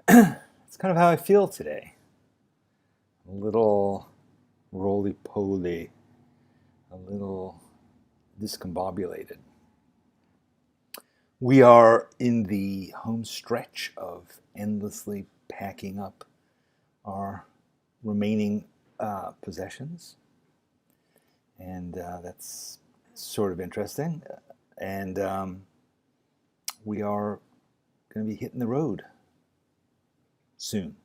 It's kind of how I feel today. A little roly-poly, a little discombobulated. We are in the home stretch of endlessly packing up our remaining possessions, and that's sort of interesting. And we are going to be hitting the road soon.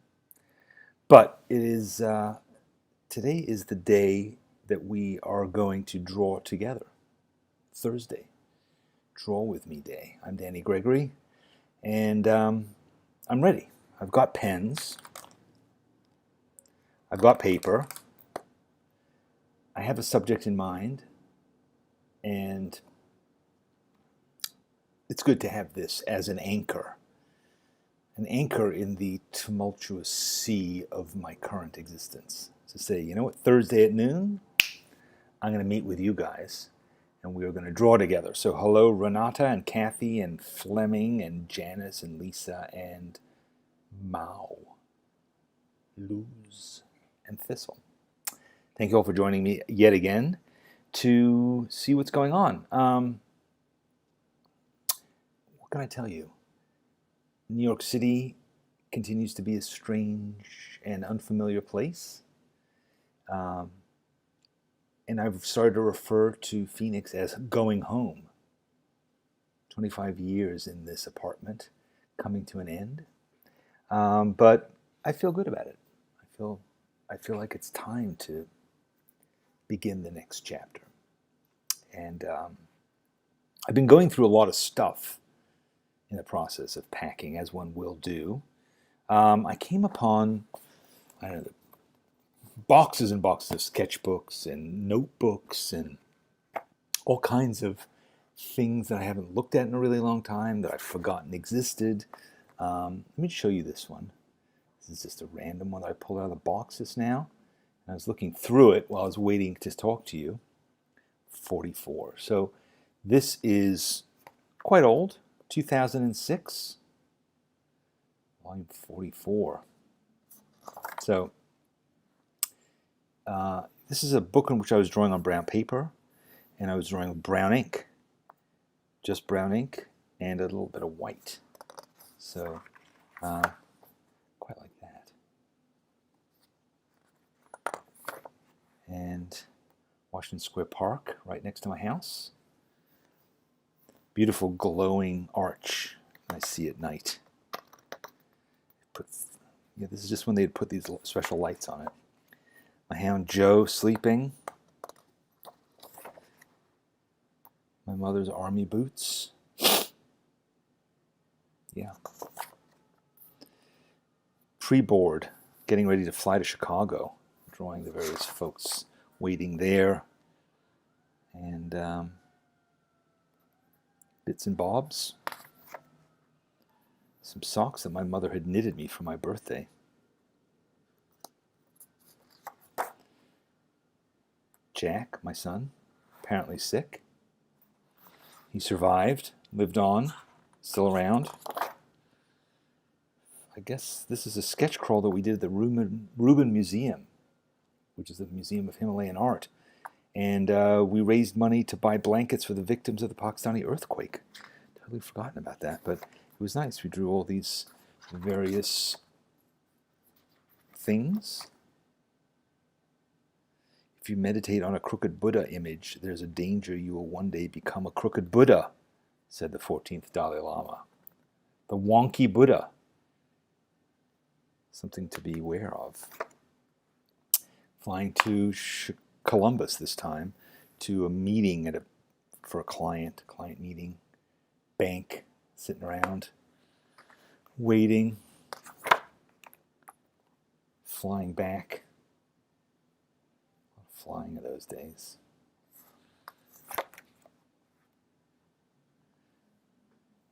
But it is today is the day that we are going to draw together. Thursday, Draw With Me Day. I'm Danny Gregory, and I'm ready. I've got pens. I've got paper. I have a subject in mind, and it's good to have this as an anchor in the tumultuous sea of my current existence. To say, you know what, Thursday at noon, I'm going to meet with you guys, and we are going to draw together. So hello, Renata and Kathy and Fleming and Janice and Lisa and Mao, Luz and Thistle. Thank you all for joining me yet again to see what's going on. What can I tell you? New York City continues to be a strange and unfamiliar place. And I've started to refer to Phoenix as going home. 25 years in this apartment, coming to an end. But I feel good about it. I feel like it's time to begin the next chapter. And I've been going through a lot of stuff in the process of packing, as one will do. I came upon, I don't know, boxes and boxes of sketchbooks and notebooks and all kinds of things that I haven't looked at in a really long time, that I've forgotten existed. Let me show you this one. This is just a random one that I pulled out of the box just now. And I was looking through it while I was waiting to talk to you. 44. So this is quite old, 2006, volume 44. So this is a book in which I was drawing on brown paper, and I was drawing with brown ink, just brown ink, and a little bit of white. So quite like that. And Washington Square Park, right next to my house. Beautiful glowing arch I see at night. This is just when they'd put these special lights on it. My hound Joe sleeping. My mother's army boots. Yeah. Pre-board, getting ready to fly to Chicago, drawing the various folks waiting there. And bits and bobs. Some socks that my mother had knitted me for my birthday. Jack, my son, apparently sick. He survived, lived on, still around. I guess this is a sketch crawl that we did at the Rubin Museum, which is the Museum of Himalayan Art. And we raised money to buy blankets for the victims of the Pakistani earthquake. Totally forgotten about that, but it was nice. We drew all these various things. If you meditate on a crooked Buddha image, there's a danger you will one day become a crooked Buddha, said the 14th Dalai Lama. The wonky Buddha. Something to be aware of. Flying to Columbus this time to a meeting for a client meeting, bank, sitting around, waiting, flying back. Flying in those days.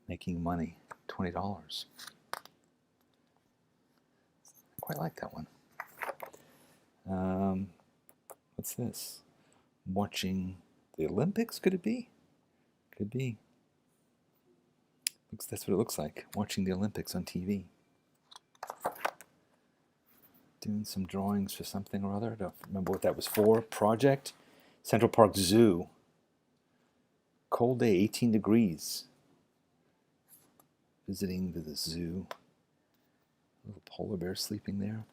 Making money, $20. I quite like that one. What's this? Watching the Olympics, could it be? Could be. That's what it looks like, watching the Olympics on TV. doing some drawings for something or other. I don't remember what that was for. Project. Central Park Zoo. Cold day, 18 degrees. Visiting the zoo. Little polar bear sleeping there.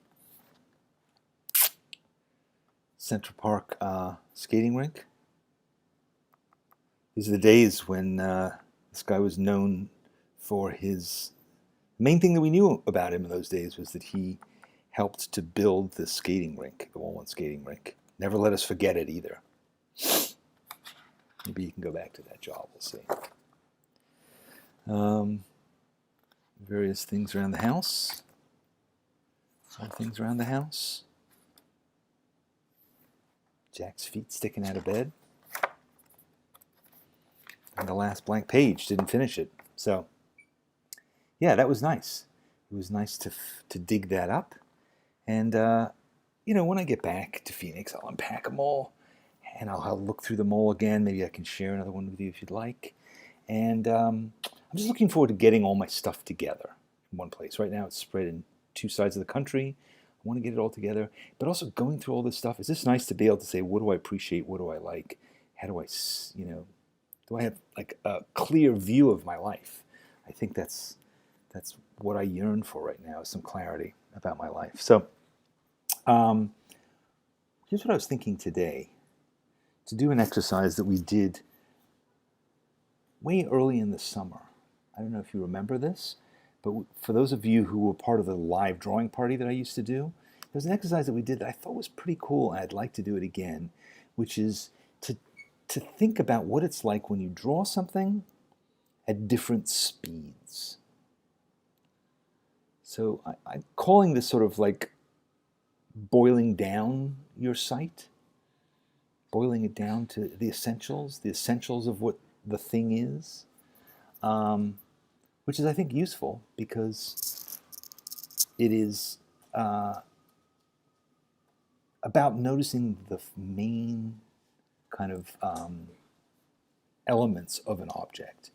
Central Park skating rink. These are the days when this guy was known for his... The main thing that we knew about him in those days was that he helped to build the skating rink, the Walnut skating rink. Never let us forget it either. Maybe you can go back to that job, we'll see. Various things around the house. More things around the house. Jack's feet sticking out of bed. And the last blank page, didn't finish it. So, yeah, that was nice. It was nice to dig that up. And, you know, when I get back to Phoenix, I'll unpack them all. And I'll look through them all again. Maybe I can share another one with you if you'd like. And I'm just looking forward to getting all my stuff together in one place. Right now it's spread in 2 sides of the country. I want to get it all together. But also going through all this stuff, it's just nice to be able to say, what do I appreciate? What do I like? How do I, you know, do I have like a clear view of my life? I think that's what I yearn for right now, is some clarity about my life. So here's what I was thinking today. To do an exercise that we did way early in the summer. I don't know if you remember this, but for those of you who were part of the live drawing party that I used to do, there was an exercise that we did that I thought was pretty cool, and I'd like to do it again, which is to think about what it's like when you draw something at different speeds. So I'm calling this sort of like boiling down your sight, boiling it down to the essentials of what the thing is, which is, I think, useful because it is about noticing the main kind of elements of an object,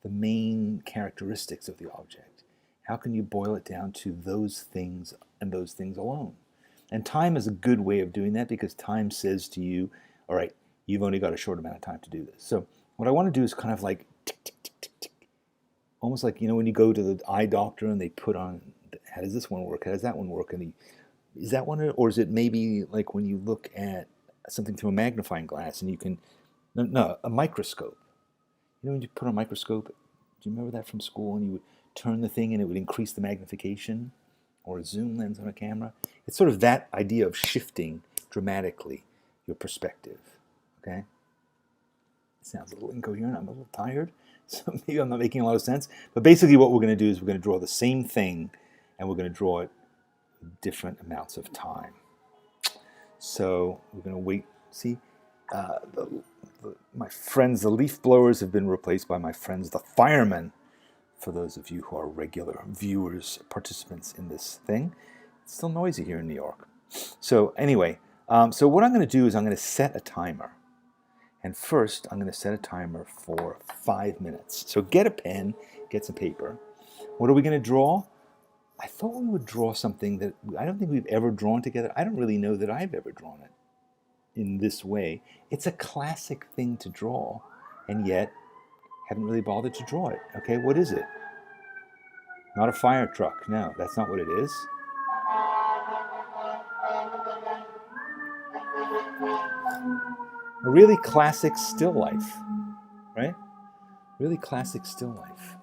the main characteristics of the object. How can you boil it down to those things and those things alone? And time is a good way of doing that, because time says to you, all right, you've only got a short amount of time to do this. So what I want to do is kind of like tick, tick, tick, tick, tick. Almost like, you know, when you go to the eye doctor and they put on, how does this one work? How does that one work? And is that one, or is it maybe like when you look at something through a magnifying glass and you can, no, a microscope. You know, when you put on a microscope, do you remember that from school? And you would turn the thing and it would increase the magnification, or a zoom lens on a camera. It's sort of that idea of shifting dramatically your perspective, okay? It sounds a little incoherent. I'm a little tired, so maybe I'm not making a lot of sense. But basically what we're going to do is we're going to draw the same thing, and we're going to draw it with different amounts of time. So we're going to wait. See, my friends, the leaf blowers, have been replaced by my friends, the firemen, for those of you who are regular viewers, participants in this thing. It's still noisy here in New York. So anyway, so what I'm going to do is I'm going to set a timer. And first, I'm going to set a timer for 5 minutes. So get a pen, get some paper. What are we going to draw? I thought we would draw something that I don't think we've ever drawn together. I don't really know that I've ever drawn it in this way. It's a classic thing to draw, and yet haven't really bothered to draw it. Okay, what is it? Not a fire truck. No, that's not what it is. A really classic still life, right? Really classic still life.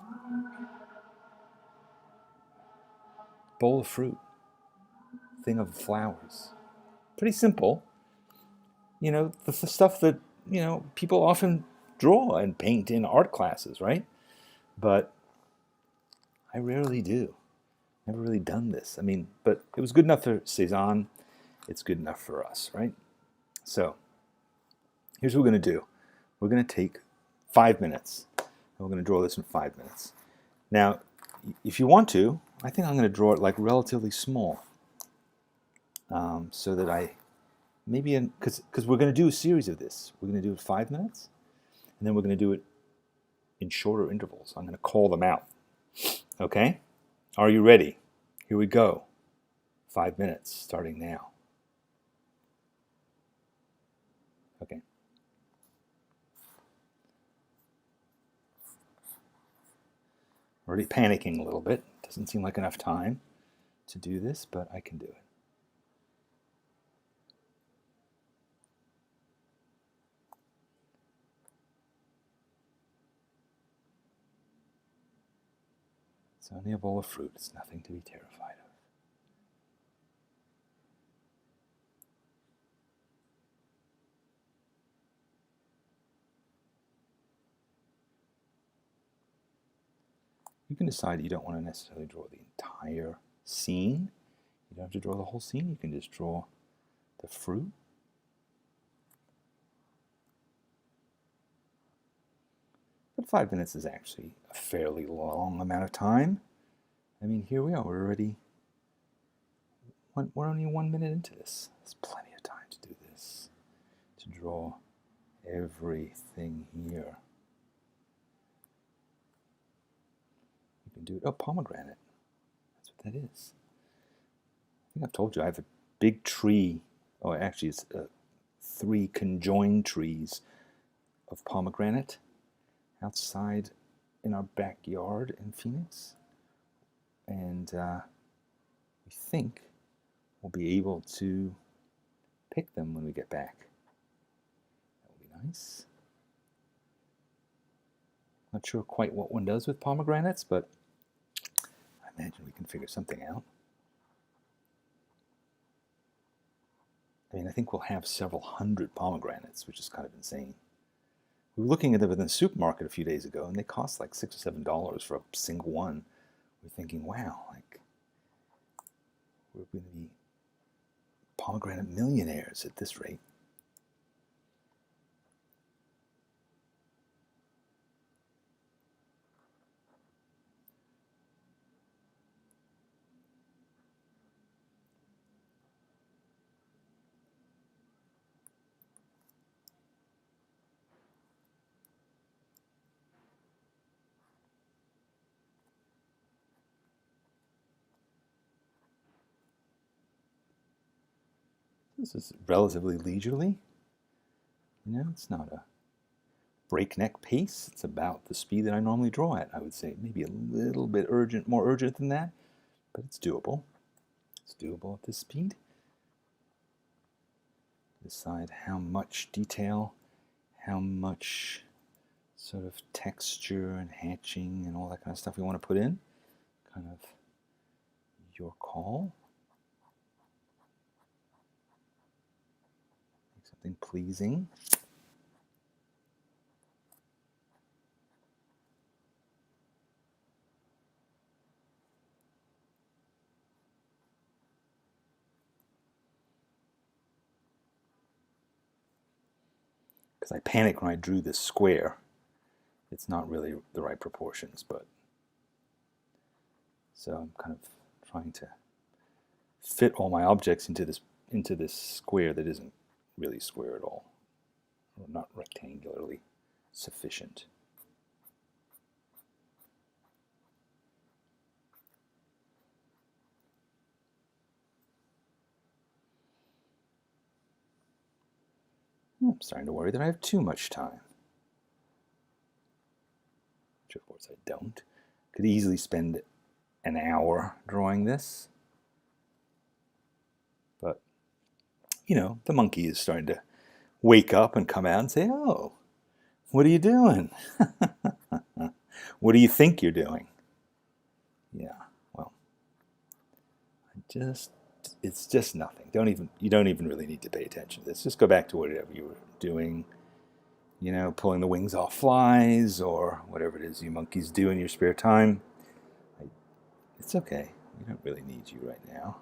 Bowl of fruit. Thing of flowers. Pretty simple. You know, the stuff that, you know, people often draw and paint in art classes, right? But I rarely do. Never really done this. I mean, but it was good enough for Cezanne. It's good enough for us, right? So here's what we're going to do. We're going to take 5 minutes, and we're going to draw this in 5 minutes. Now, if you want to, I think I'm going to draw it like relatively small, so that I maybe, because we're going to do a series of this. We're going to do it 5 minutes, and then we're going to do it in shorter intervals. I'm going to call them out. Okay? Are you ready? Here we go. 5 minutes starting now. Okay. Already panicking a little bit. Doesn't seem like enough time to do this, but I can do it. It's only a bowl of fruit. It's nothing to be terrified of. You can decide you don't want to necessarily draw the entire scene. You don't have to draw the whole scene. You can just draw the fruit. But 5 minutes is actually a fairly long amount of time. I mean, here we are. We're only 1 minute into this. There's plenty of time to do this, to draw everything here. You can do it. Oh, pomegranate. That's what that is. I think I've told you I have a big tree. Oh, actually, it's 3 conjoined trees of pomegranate outside in our backyard in Phoenix. And we think we'll be able to pick them when we get back. That will be nice. Not sure quite what one does with pomegranates, but I imagine we can figure something out. I mean, I think we'll have several hundred pomegranates, which is kind of insane. We were looking at them in the supermarket a few days ago, and they cost like $6 or $7 for a single one. We're thinking, wow, like we're going to be pomegranate millionaires at this rate. This is relatively leisurely. You know, it's not a breakneck pace. It's about the speed that I normally draw at. I would say maybe a little bit urgent, more urgent than that, but it's doable. It's doable at this speed. Decide how much detail, how much sort of texture and hatching and all that kind of stuff we want to put in. Kind of your call. Make something pleasing. Because I panicked when I drew this square. It's not really the right proportions, but so I'm kind of trying to fit all my objects into this square that isn't really square at all, or not rectangularly sufficient. I'm starting to worry that I have too much time. Which of course I don't. Could easily spend an hour drawing this. But, you know, the monkey is starting to wake up and come out and say, oh, what are you doing? What do you think you're doing? Yeah, well, it's just nothing. You don't even really need to pay attention to this. Just go back to whatever you were doing, you know, pulling the wings off flies or whatever it is you monkeys do in your spare time. It's okay. We don't really need you right now.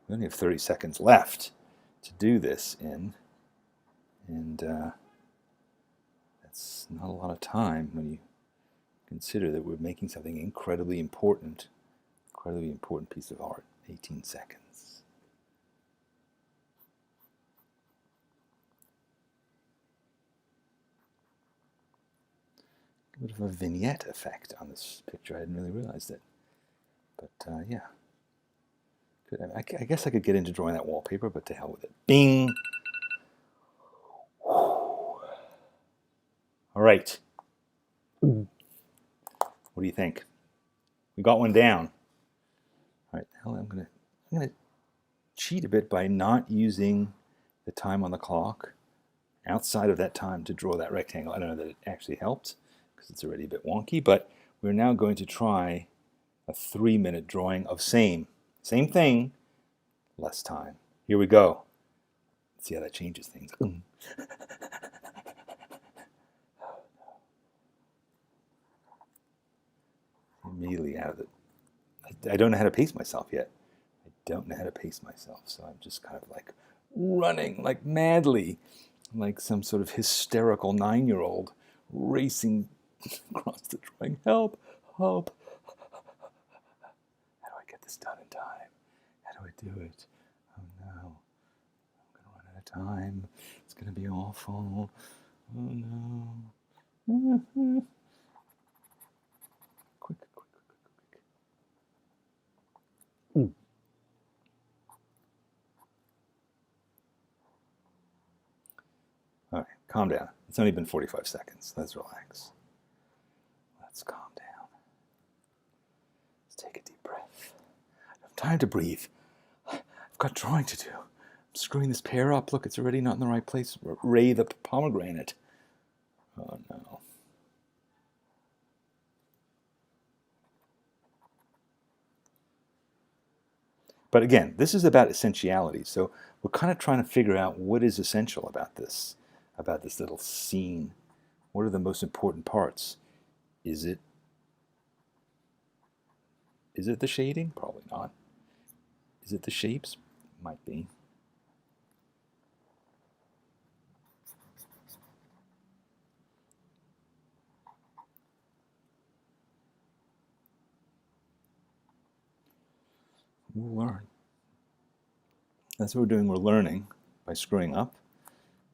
We only have 30 seconds left to do this in, and that's not a lot of time when you consider that we're making something incredibly important piece of art. 18 seconds. A bit of a vignette effect on this picture. I hadn't really realized it. But yeah. I guess I could get into drawing that wallpaper, but to hell with it. Bing! All right. What do you think? We got one down. All right, now I'm gonna cheat a bit by not using the time on the clock outside of that time to draw that rectangle. I don't know that it actually helped because it's already a bit wonky, but we're now going to try a 3-minute drawing of same thing, less time. Here we go. Let's see how that changes things. Immediately out of it. I don't know how to pace myself yet. I don't know how to pace myself, so I'm just kind of like running like madly, like some sort of hysterical 9-year-old racing across the drawing. Help! Help! How do I get this done in time? How do I do it? Oh no. I'm going to run out of time. It's going to be awful. Oh no. Quick. Ooh. All right, calm down. It's only been 45 seconds. Let's relax. Let's calm down. Let's take a deep breath. I don't have time to breathe. I've got drawing to do. I'm screwing this pear up. Look, it's already not in the right place. Ray the pomegranate. Oh no. But again, this is about essentiality. So we're kind of trying to figure out what is essential about this little scene. What are the most important parts? Is it the shading? Probably not. Is it the shapes? Might be. We'll learn. That's what we're doing. We're learning by screwing up,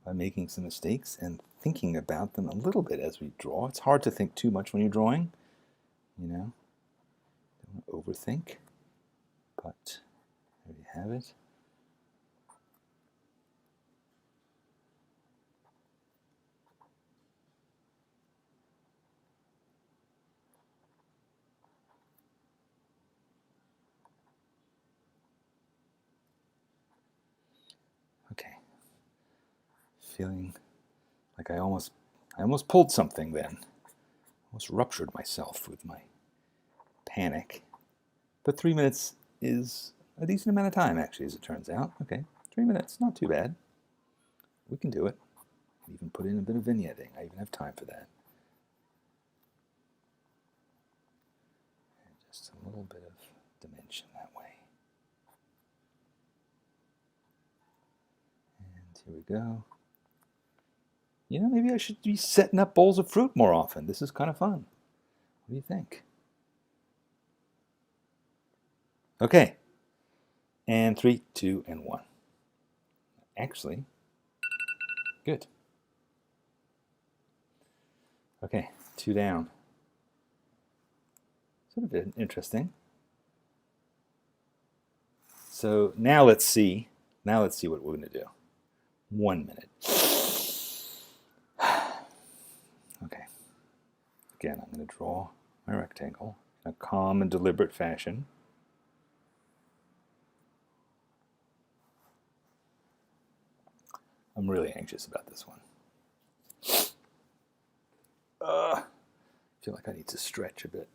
by making some mistakes, and thinking about them a little bit as we draw. It's hard to think too much when you're drawing, you know. Don't overthink, but there you have it. Okay. Feeling like I almost pulled something then. Almost ruptured myself with my panic. But 3 minutes is a decent amount of time, actually, as it turns out. Okay, 3 minutes, not too bad. We can do it. Even put in a bit of vignetting. I even have time for that. And just a little bit of dimension that way. And here we go. You know, maybe I should be setting up bowls of fruit more often. This is kind of fun. What do you think? Okay. And 3, 2, and 1. Actually, good. Okay, 2 down. Sort of interesting. So now let's see. Now let's see what we're going to do. 1 minute. Okay. Again, I'm going to draw my rectangle in a calm and deliberate fashion. I'm really anxious about this one. I feel like I need to stretch a bit.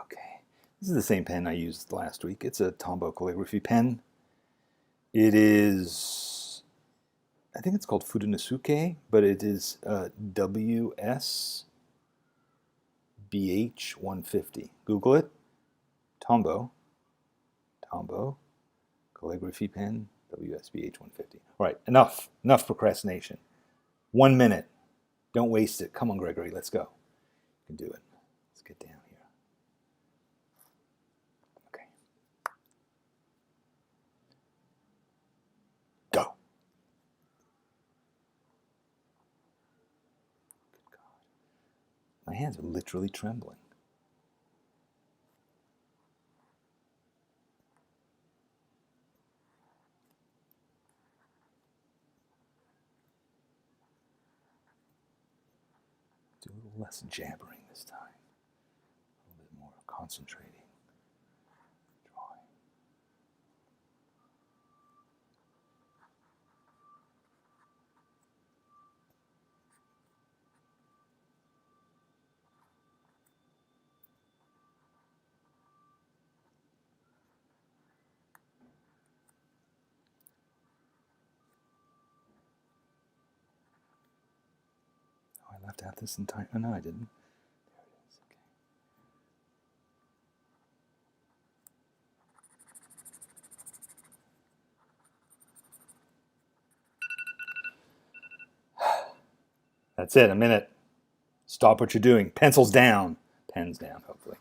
Okay. This is the same pen I used last week. It's a Tombow calligraphy pen. It is, I think it's called Fudenosuke, but it is WS BH150. Google it. Tombow calligraphy pen, WSBH150. All right, enough procrastination. 1 minute. Don't waste it. Come on, Gregory, let's go. You can do it. Let's get down here. Okay. Go. Good God. My hands are literally trembling. less jabbering this time. A little bit more concentrating. Drawing. Oh, I left out this entire... Oh, no, I didn't. There it is. Okay. That's it, a minute. Stop what you're doing. Pencils down. Pens down, hopefully.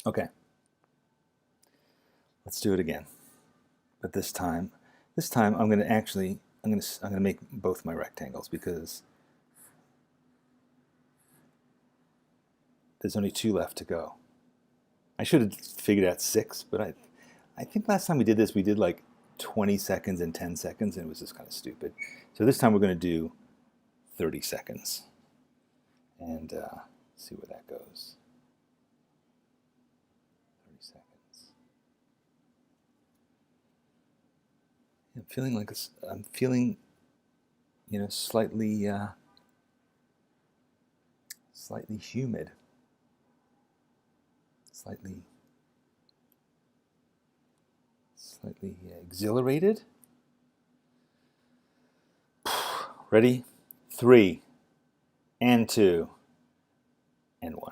Okay. Let's do it again. But this time I'm going to make both my rectangles because there's only 2 left to go. I should have figured out 6, but I think last time we did this, we did like 20 seconds and 10 seconds, and it was just kind of stupid. So this time we're going to do 30 seconds and see where that goes. 30 seconds. I'm feeling, you know, slightly humid, slightly exhilarated. Ready? 3 and 2 and 1.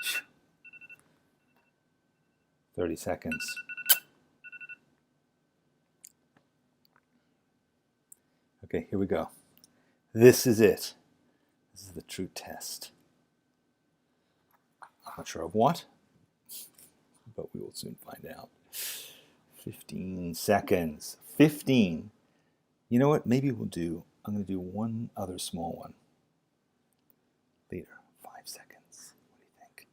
Phew. 30 seconds. Okay, here we go. This is it. This is the true test. I'm not sure of what, but we will soon find out. 15 seconds. 15. You know what? Maybe I'm going to do one other small one later. 5 seconds. What do you think?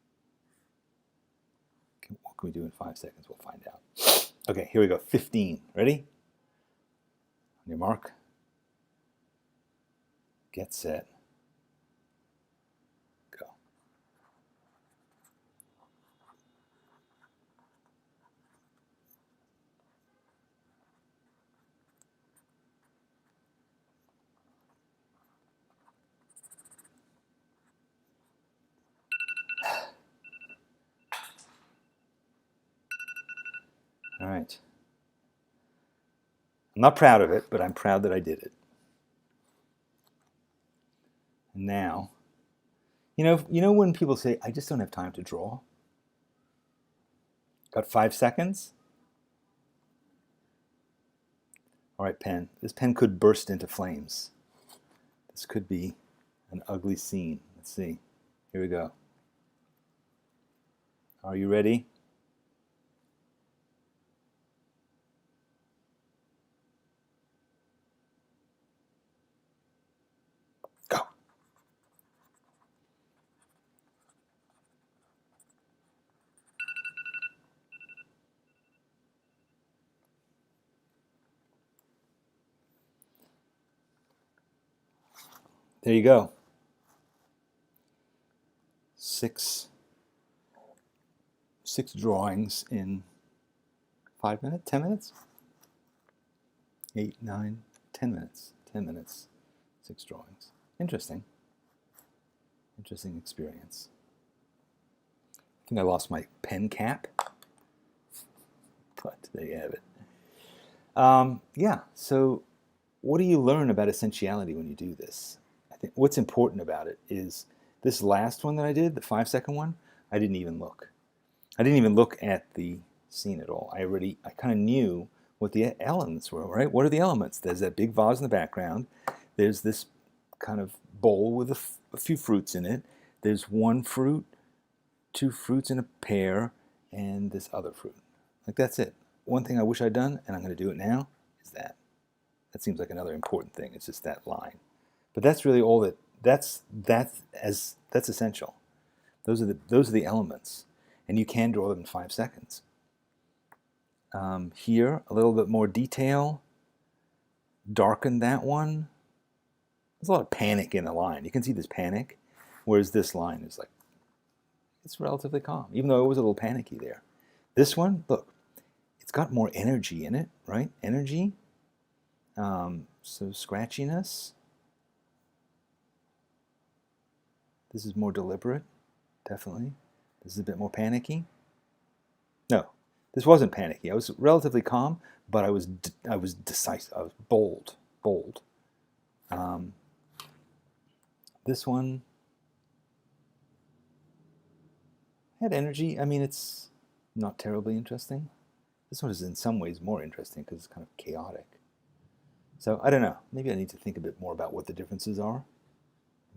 What can we do in 5 seconds? We'll find out. Okay, here we go. 15. Ready? On your mark. Get set. Go. All right. I'm not proud of it, but I'm proud that I did it. And now, you know when people say, I just don't have time to draw? Got 5 seconds? All right, pen. This pen could burst into flames. This could be an ugly scene. Let's see. Here we go. Are you ready? Go. There you go. 6 drawings in 5 minutes, 10 minutes? 8, 9, 10 minutes. 10 minutes, 6 drawings. Interesting. Interesting experience. I think I lost my pen cap, but there you have it. Yeah, so what do you learn about essentiality when you do this? I think what's important about it is this last one that I did, the 5-second one, I didn't even look. I didn't even look at the scene at all. I kind of knew what the elements were, right? What are the elements? There's that big vase in the background. There's this kind of bowl with a few fruits in it. There's one fruit, two fruits in a pear, and this other fruit. Like, that's it. One thing I wish I'd done, and I'm going to do it now, is that. That seems like another important thing. It's just that line. But that's really all that's essential. Those are the elements, and you can draw them in 5 seconds. Here, a little bit more detail. Darken that one. There's a lot of panic in the line. You can see this panic, whereas this line is like, it's relatively calm, even though it was a little panicky there. This one, look, it's got more energy in it, right? Energy. So scratchiness. This is more deliberate, definitely. This is a bit more panicky. No, this wasn't panicky. I was relatively calm, but I was decisive. I was bold. This one had energy. I mean, it's not terribly interesting. This one is in some ways more interesting because it's kind of chaotic. So I don't know. Maybe I need to think a bit more about what the differences are.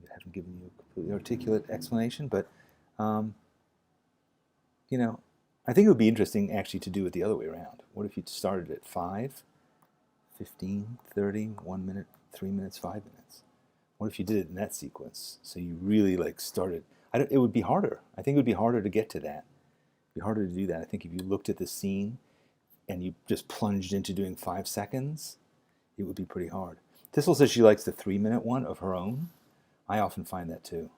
I haven't given you a completely articulate explanation, but you know, I think it would be interesting actually to do it the other way around. What if you started at 5, 15, 30, 1 minute, 3 minutes, 5 minutes? What if you did it in that sequence? So you really like started. It would be harder. I think it would be harder to get to that. It'd be harder to do that. I think if you looked at the scene and you just plunged into doing 5 seconds, it would be pretty hard. Thistle says she likes the 3-minute one of her own. I often find that too.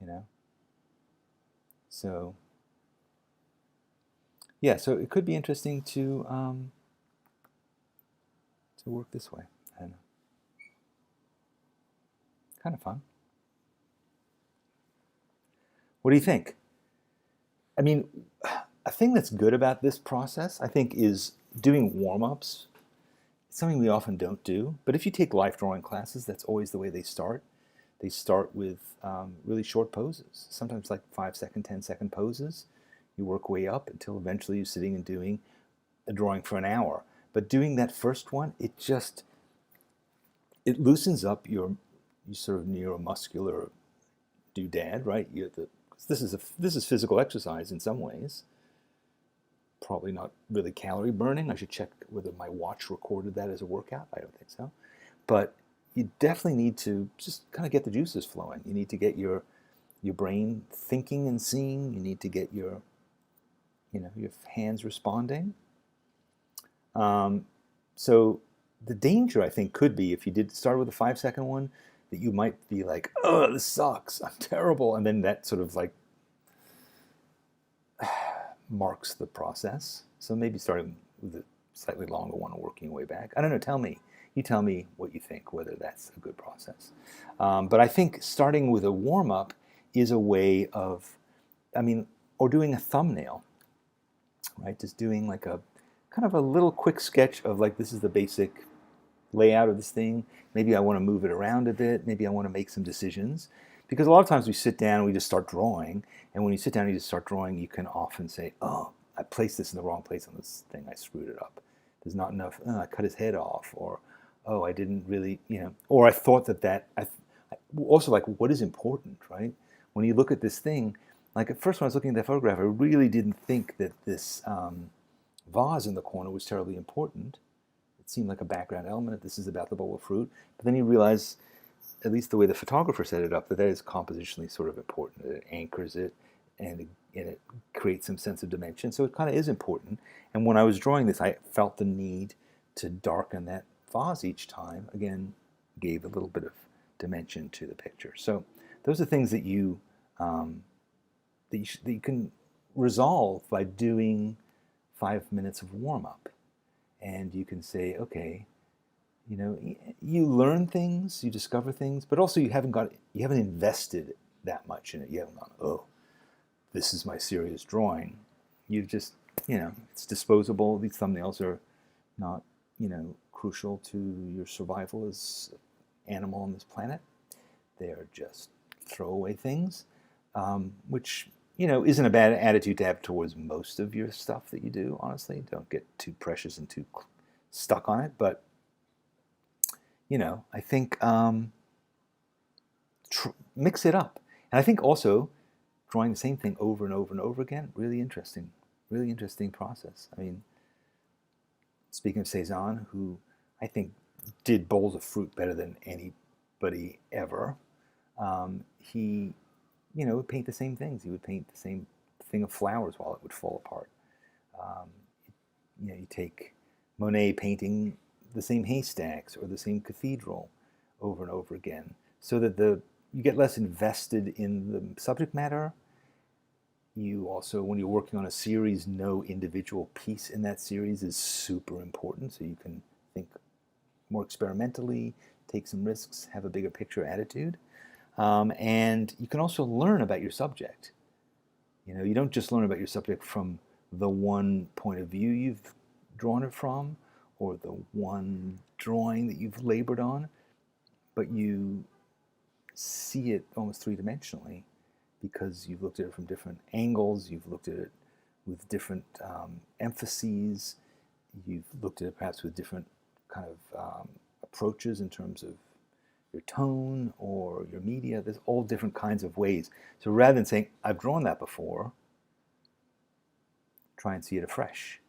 You know? So, yeah, so it could be interesting to work this way. I don't know. Kind of fun. What do you think? I mean, a thing that's good about this process, I think, is doing warm-ups. It's something we often don't do. But if you take life drawing classes, that's always the way they start. They start with really short poses, sometimes like 5-second, 10-second poses. You work way up until eventually you're sitting and doing a drawing for an hour. But doing that first one, it loosens up your sort of neuromuscular doodad, right? This is physical exercise in some ways. Probably not really calorie burning. I should check whether my watch recorded that as a workout. I don't think so. But you definitely need to just kind of get the juices flowing. You need to get your brain thinking and seeing. You need to get your hands responding. So the danger, I think, could be if you did start with a 5-second one, that you might be like, oh, this sucks, I'm terrible. And then that sort of like marks the process. So maybe starting with a slightly longer one and working your way back. I don't know, you tell me what you think, whether that's a good process. But I think starting with a warm-up is a way of, or doing a thumbnail, right? Just doing like a kind of a little quick sketch of like, this is the basic layout of this thing. Maybe I want to move it around a bit. Maybe I want to make some decisions. Because a lot of times we sit down and we just start drawing. And when you sit down and you just start drawing, you can often say, oh, I placed this in the wrong place on this thing. I screwed it up. There's not enough. Oh, I cut his head off. Or, oh, I didn't really, or I thought also like, what is important, right? When you look at this thing, like at first when I was looking at that photograph, I really didn't think that this vase in the corner was terribly important. It seemed like a background element. This is about the bowl of fruit. But then you realize, at least the way the photographer set it up, that is compositionally sort of important. It anchors it, and it creates some sense of dimension. So it kind of is important. And when I was drawing this, I felt the need to darken that vase each time. Again, gave a little bit of dimension to the picture. So those are things that you can resolve by doing 5 minutes of warm-up. And you can say, okay, you learn things, you discover things, but also you haven't invested that much in it. You haven't gone, oh, this is my serious drawing. You've just, it's disposable. These thumbnails are not, crucial to your survival as an animal on this planet. They're just throwaway things, which, isn't a bad attitude to have towards most of your stuff that you do, honestly. Don't get too precious and too stuck on it. But, I think mix it up. And I think also drawing the same thing over and over and over again, really interesting process. I mean, speaking of Cezanne, who I think did bowls of fruit better than anybody ever, he, would paint the same things. He would paint the same thing of flowers while it would fall apart. Um, you take Monet painting the same haystacks or the same cathedral over and over again, so that you get less invested in the subject matter. You also, when you're working on a series, no individual piece in that series is super important, so you can think more experimentally, take some risks, have a bigger picture attitude. And you can also learn about your subject. You don't just learn about your subject from the one point of view you've drawn it from, or the one drawing that you've labored on, but you see it almost three-dimensionally because you've looked at it from different angles, you've looked at it with different emphases, you've looked at it perhaps with different kind of approaches in terms of your tone or your media. There's all different kinds of ways. So rather than saying, I've drawn that before, try and see it afresh.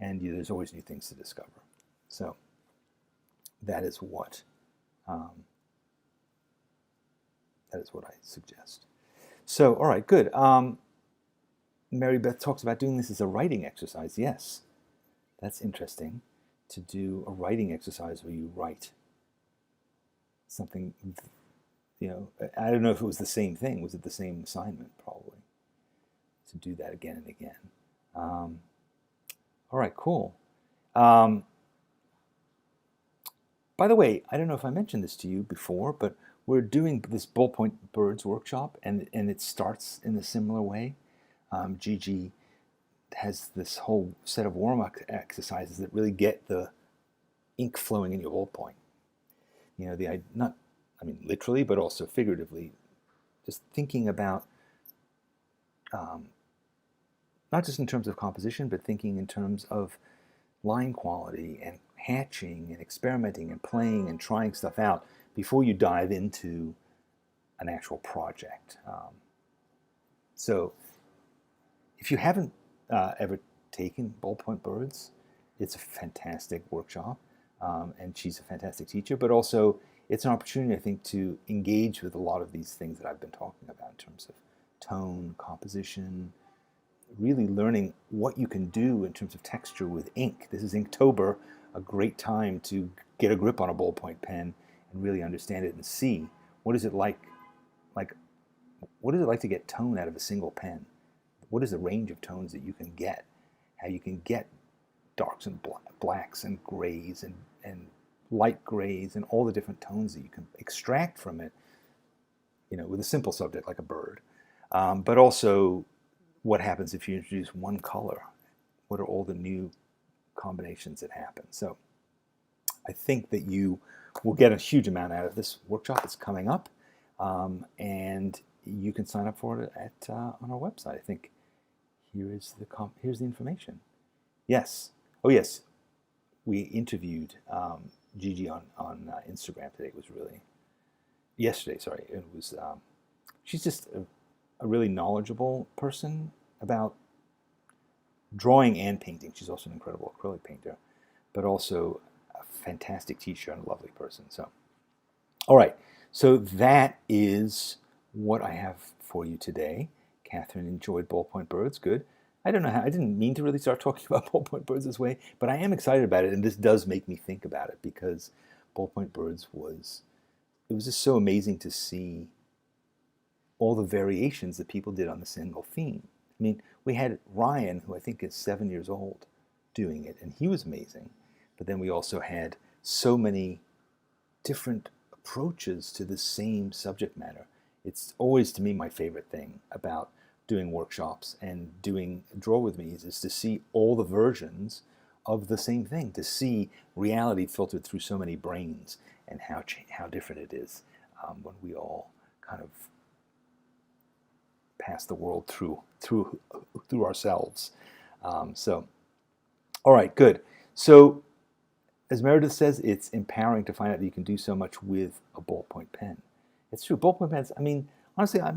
And there's always new things to discover. So that is what I suggest. So, all right, good. Mary Beth talks about doing this as a writing exercise. Yes, that's interesting, to do a writing exercise where you write something, I don't know if it was the same thing. Was it the same assignment? Probably. To do that again and again. All right, cool. By the way, I don't know if I mentioned this to you before, but we're doing this ballpoint birds workshop, and it starts in a similar way. Gigi has this whole set of warm-up exercises that really get the ink flowing in your ballpoint. Not, literally, but also figuratively, just thinking about, not just in terms of composition, but thinking in terms of line quality and hatching and experimenting and playing and trying stuff out before you dive into an actual project. So if you haven't ever taken Ballpoint Birds, it's a fantastic workshop, and she's a fantastic teacher, but also it's an opportunity, I think, to engage with a lot of these things that I've been talking about in terms of tone, composition, really learning what you can do in terms of texture with ink. This is Inktober, a great time to get a grip on a ballpoint pen and really understand it and see what is it like what is it like to get tone out of a single pen? What is the range of tones that you can get? How you can get darks and blacks and grays and light grays and all the different tones that you can extract from it, with a simple subject like a bird. But also what happens if you introduce one color? What are all the new combinations that happen? So I think that you will get a huge amount out of this workshop. It's coming up, and you can sign up for it on our website. I think here's the information. Yes. Oh, yes. We interviewed Gigi on Instagram today. It was yesterday. Sorry. It was. She's just a really knowledgeable person about drawing and painting. She's also an incredible acrylic painter, but also a fantastic teacher and a lovely person. So, all right. So that is what I have for you today. Catherine enjoyed Ballpoint Birds. Good. I don't know how, I didn't mean to really start talking about Ballpoint Birds this way, but I am excited about it, and this does make me think about it because Ballpoint Birds was just so amazing to see all the variations that people did on the single theme. I mean, we had Ryan, who I think is 7 years old, doing it, and he was amazing. But then we also had so many different approaches to the same subject matter. It's always, to me, my favorite thing about doing workshops and doing Draw With Me is to see all the versions of the same thing, to see reality filtered through so many brains and how different it is when we all kind of pass the world through ourselves. So, all right, good. So, as Meredith says, it's empowering to find out that you can do so much with a ballpoint pen. It's true. Ballpoint pens. I mean, honestly, I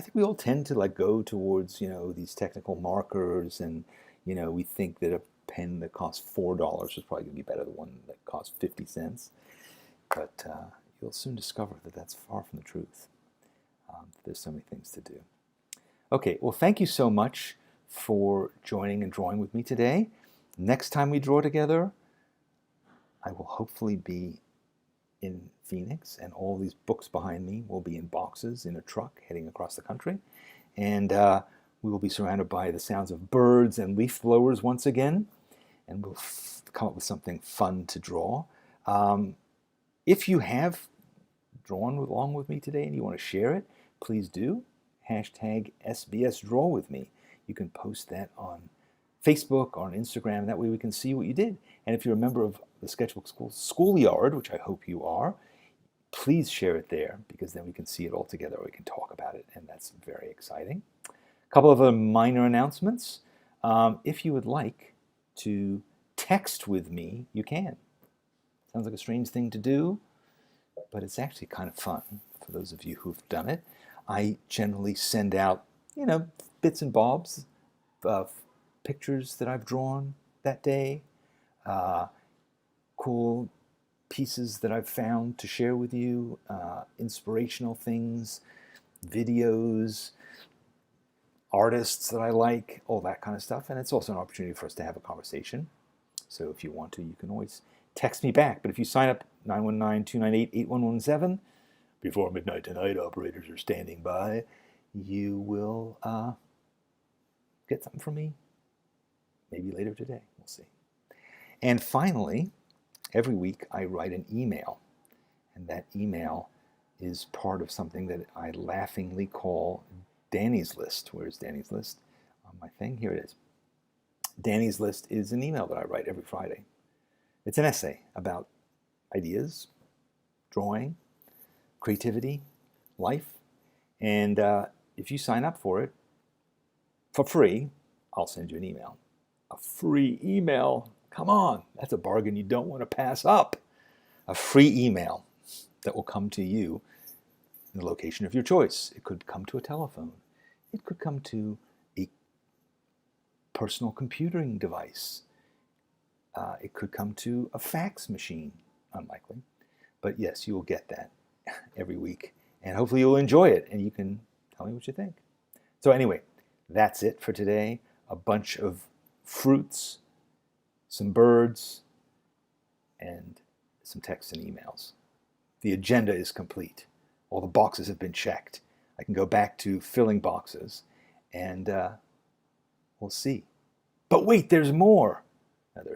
think we all tend to like go towards these technical markers, and we think that a pen that costs $4 is probably going to be better than one that costs 50 cents. But you'll soon discover that that's far from the truth. There's so many things to do. Okay, well, thank you so much for joining and drawing with me today. Next time we draw together, I will hopefully be in Phoenix, and all these books behind me will be in boxes in a truck heading across the country. And we will be surrounded by the sounds of birds and leaf blowers once again, and we'll come up with something fun to draw. If you have drawn along with me today and you want to share it, please do. Hashtag #SBSDrawWithMe. You can post that on Facebook or on Instagram, and that way we can see what you did. And if you're a member of the Sketchbook Schoolyard, which I hope you are, please share it there, because then we can see it all together, or we can talk about it, and that's very exciting. A couple of other minor announcements. If you would like to text with me, you can. Sounds like a strange thing to do, but it's actually kind of fun for those of you who've done it. I generally send out, bits and bobs of pictures that I've drawn that day, cool pieces that I've found to share with you, inspirational things, videos, artists that I like, all that kind of stuff. And it's also an opportunity for us to have a conversation. So if you want to, you can always text me back. But if you sign up 919-298-8117, before midnight tonight, operators are standing by, you will get something from me maybe later today. We'll see. And finally, every week I write an email, and that email is part of something that I laughingly call Danny's List. Where's Danny's List? On my thing, here it is. Danny's List is an email that I write every Friday. It's an essay about ideas, drawing, creativity, life, and if you sign up for it for free, I'll send you an email. A free email. Come on, that's a bargain you don't want to pass up. A free email that will come to you in the location of your choice. It could come to a telephone. It could come to a personal computing device. It could come to a fax machine. Unlikely. But yes, you will get that every week. And hopefully you'll enjoy it, and you can tell me what you think. So anyway, that's it for today. A bunch of fruits, some birds, and some texts and emails. The agenda is complete. All the boxes have been checked. I can go back to filling boxes, and we'll see. But wait, there's more.